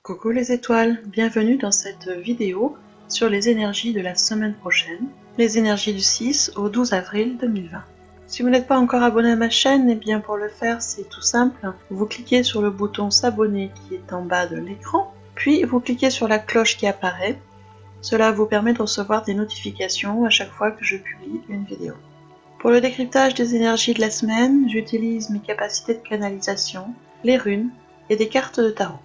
Coucou les étoiles, bienvenue dans cette vidéo sur les énergies de la semaine prochaine, les énergies du 6 au 12 avril 2020. Si vous n'êtes pas encore abonné à ma chaîne, eh bien pour le faire c'est tout simple, vous cliquez sur le bouton s'abonner qui est en bas de l'écran, puis vous cliquez sur la cloche qui apparaît. Cela vous permet de recevoir des notifications à chaque fois que je publie une vidéo. Pour le décryptage des énergies de la semaine, j'utilise mes capacités de canalisation, les runes et des cartes de tarot.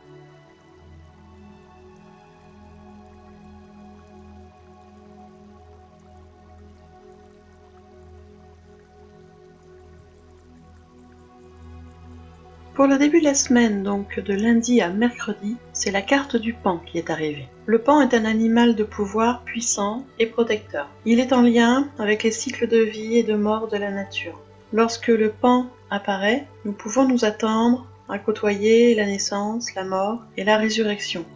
Pour le début de la semaine, donc de lundi à mercredi, c'est la carte du pan qui est arrivée. Le pan est un animal de pouvoir puissant et protecteur. Il est en lien avec les cycles de vie et de mort de la nature. Lorsque le pan apparaît, nous pouvons nous attendre à côtoyer la naissance, la mort et la résurrection.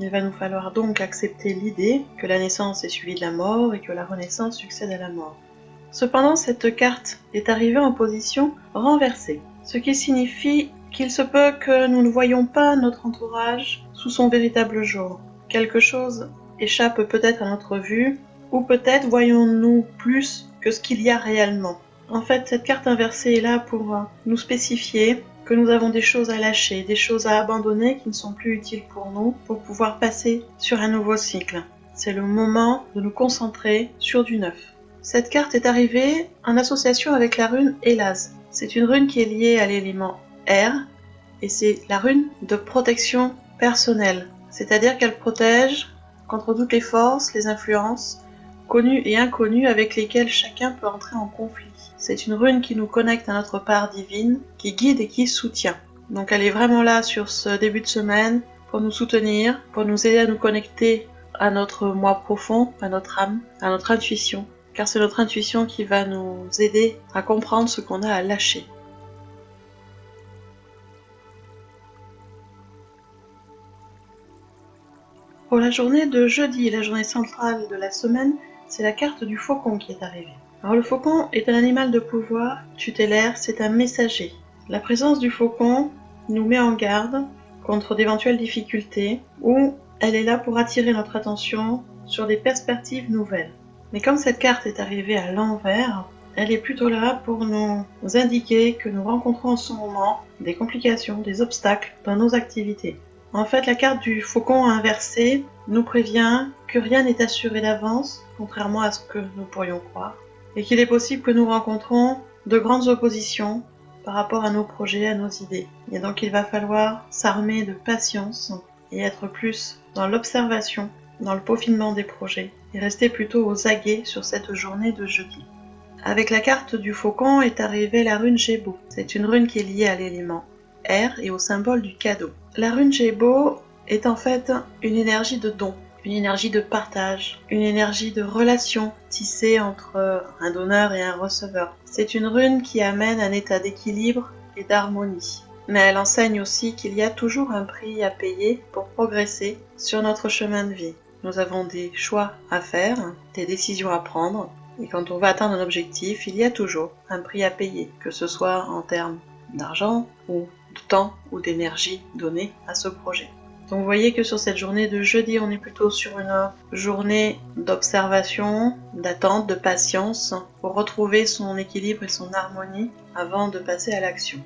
Il va nous falloir donc accepter l'idée que la naissance est suivie de la mort et que la renaissance succède à la mort. Cependant, cette carte est arrivée en position renversée, ce qui signifie qu'il se peut que nous ne voyions pas notre entourage sous son véritable jour. Quelque chose échappe peut-être à notre vue, ou peut-être voyons-nous plus que ce qu'il y a réellement. En fait, cette carte inversée est là pour nous spécifier que nous avons des choses à lâcher, des choses à abandonner qui ne sont plus utiles pour nous, pour pouvoir passer sur un nouveau cycle. C'est le moment de nous concentrer sur du neuf. Cette carte est arrivée en association avec la rune Helaz. C'est une rune qui est liée à l'élément air, et c'est la rune de protection personnelle, c'est-à-dire qu'elle protège contre toutes les forces, les influences, connues et inconnues avec lesquelles chacun peut entrer en conflit. C'est une rune qui nous connecte à notre part divine, qui guide et qui soutient. Donc elle est vraiment là sur ce début de semaine pour nous soutenir, pour nous aider à nous connecter à notre moi profond, à notre âme, à notre intuition, car c'est notre intuition qui va nous aider à comprendre ce qu'on a à lâcher. Pour la journée de jeudi, la journée centrale de la semaine, c'est la carte du faucon qui est arrivée. Alors le faucon est un animal de pouvoir tutélaire, c'est un messager. La présence du faucon nous met en garde contre d'éventuelles difficultés ou elle est là pour attirer notre attention sur des perspectives nouvelles. Mais comme cette carte est arrivée à l'envers, elle est plutôt là pour nous indiquer que nous rencontrons en ce moment des complications, des obstacles dans nos activités. En fait, la carte du faucon inversé nous prévient que rien n'est assuré d'avance, contrairement à ce que nous pourrions croire, et qu'il est possible que nous rencontrons de grandes oppositions par rapport à nos projets, à nos idées. Et donc il va falloir s'armer de patience et être plus dans l'observation, dans le peaufinement des projets, et rester plutôt aux aguets sur cette journée de jeudi. Avec la carte du faucon est arrivée la rune Gébo. C'est une rune qui est liée à l'élément air et au symbole du cadeau. La rune Gébo est en fait une énergie de don, une énergie de partage, une énergie de relation tissée entre un donneur et un receveur. C'est une rune qui amène un état d'équilibre et d'harmonie. Mais elle enseigne aussi qu'il y a toujours un prix à payer pour progresser sur notre chemin de vie. Nous avons des choix à faire, des décisions à prendre, et quand on va atteindre un objectif, il y a toujours un prix à payer, que ce soit en termes d'argent ou de temps ou d'énergie donnée à ce projet. Donc vous voyez que sur cette journée de jeudi, on est plutôt sur une journée d'observation, d'attente, de patience, pour retrouver son équilibre et son harmonie avant de passer à l'action.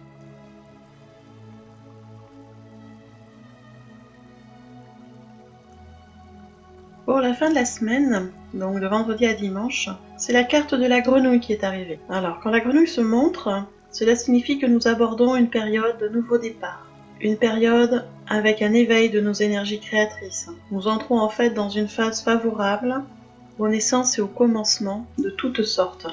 Pour la fin de la semaine, donc de vendredi à dimanche, c'est la carte de la grenouille qui est arrivée. Alors, quand la grenouille se montre, cela signifie que nous abordons une période de nouveau départ. Une période avec un éveil de nos énergies créatrices. Nous entrons en fait dans une phase favorable aux naissances et au commencement de toutes sortes.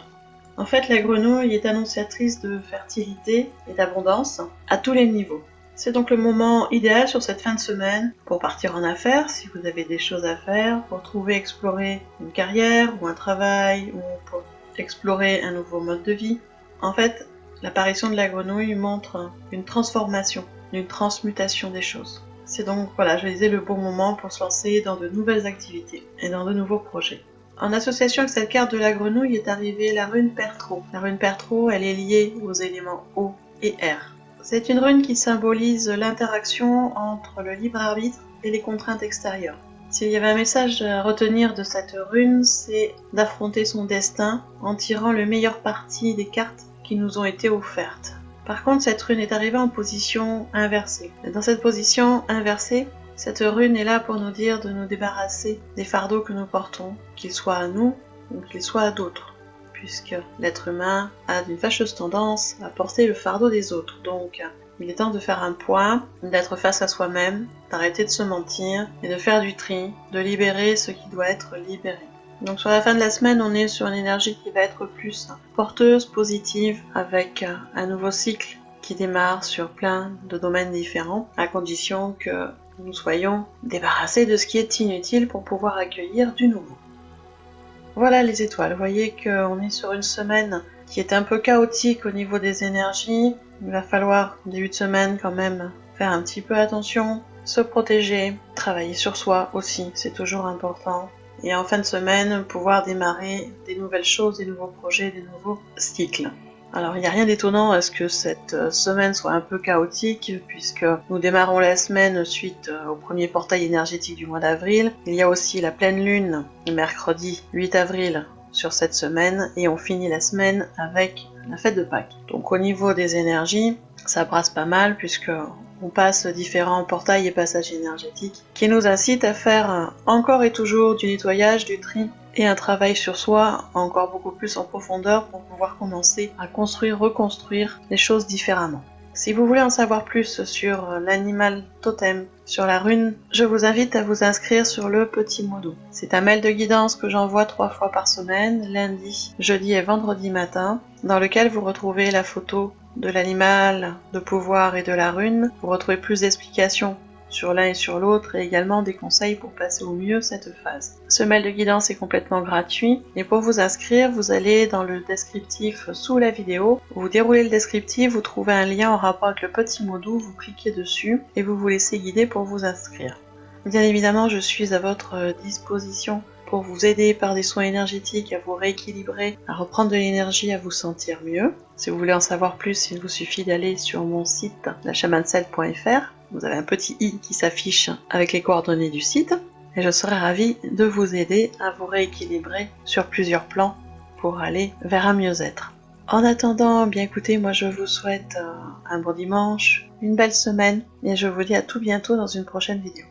En fait, la grenouille est annonciatrice de fertilité et d'abondance à tous les niveaux. C'est donc le moment idéal sur cette fin de semaine pour partir en affaires, si vous avez des choses à faire, pour trouver, explorer une carrière ou un travail, ou pour explorer un nouveau mode de vie. En fait, l'apparition de la grenouille montre une transformation, une transmutation des choses. C'est donc, je disais, le bon moment pour se lancer dans de nouvelles activités et dans de nouveaux projets. En association avec cette carte de la grenouille est arrivée la rune Pertro. La rune Pertro, elle est liée aux éléments eau et air. C'est une rune qui symbolise l'interaction entre le libre arbitre et les contraintes extérieures. S'il y avait un message à retenir de cette rune, c'est d'affronter son destin en tirant le meilleur parti des cartes qui nous ont été offertes. Par contre, cette rune est arrivée en position inversée. Dans cette position inversée, cette rune est là pour nous dire de nous débarrasser des fardeaux que nous portons, qu'ils soient à nous ou qu'ils soient à d'autres, puisque l'être humain a une fâcheuse tendance à porter le fardeau des autres. Donc, il est temps de faire un point, d'être face à soi-même, d'arrêter de se mentir et de faire du tri, de libérer ce qui doit être libéré. Donc sur la fin de la semaine, on est sur une énergie qui va être plus porteuse, positive, avec un nouveau cycle qui démarre sur plein de domaines différents, à condition que nous soyons débarrassés de ce qui est inutile pour pouvoir accueillir du nouveau. Voilà les étoiles, vous voyez qu'on est sur une semaine qui est un peu chaotique au niveau des énergies. Il va falloir, en début de semaine, quand même faire un petit peu attention, se protéger, travailler sur soi aussi, c'est toujours important. Et en fin de semaine, pouvoir démarrer des nouvelles choses, des nouveaux projets, des nouveaux cycles. Alors il n'y a rien d'étonnant à ce que cette semaine soit un peu chaotique, puisque nous démarrons la semaine suite au premier portail énergétique du mois d'avril. Il y a aussi la pleine lune, mercredi 8 avril, sur cette semaine, et on finit la semaine avec la fête de Pâques. Donc au niveau des énergies, ça brasse pas mal, puisque on passe différents portails et passages énergétiques qui nous incitent à faire encore et toujours du nettoyage, du tri et un travail sur soi encore beaucoup plus en profondeur pour pouvoir commencer à construire, reconstruire les choses différemment. Si vous voulez en savoir plus sur l'animal totem, sur la rune, je vous invite à vous inscrire sur le Petit Modou. C'est un mail de guidance que j'envoie 3 fois par semaine, lundi, jeudi et vendredi matin, dans lequel vous retrouvez la photo de l'animal, de pouvoir et de la rune. Vous retrouvez plus d'explications sur l'un et sur l'autre et également des conseils pour passer au mieux cette phase. Ce mail de guidance est complètement gratuit et pour vous inscrire, vous allez dans le descriptif sous la vidéo. Vous déroulez le descriptif, vous trouvez un lien en rapport avec le Petit Modou, vous cliquez dessus et vous vous laissez guider pour vous inscrire. Bien évidemment, je suis à votre disposition pour vous aider par des soins énergétiques à vous rééquilibrer, à reprendre de l'énergie, à vous sentir mieux. Si vous voulez en savoir plus, il vous suffit d'aller sur mon site lachamancel.fr. Vous avez un petit i qui s'affiche avec les coordonnées du site et je serai ravie de vous aider à vous rééquilibrer sur plusieurs plans pour aller vers un mieux-être. En attendant, bien écoutez, moi je vous souhaite un bon dimanche, une belle semaine et je vous dis à tout bientôt dans une prochaine vidéo.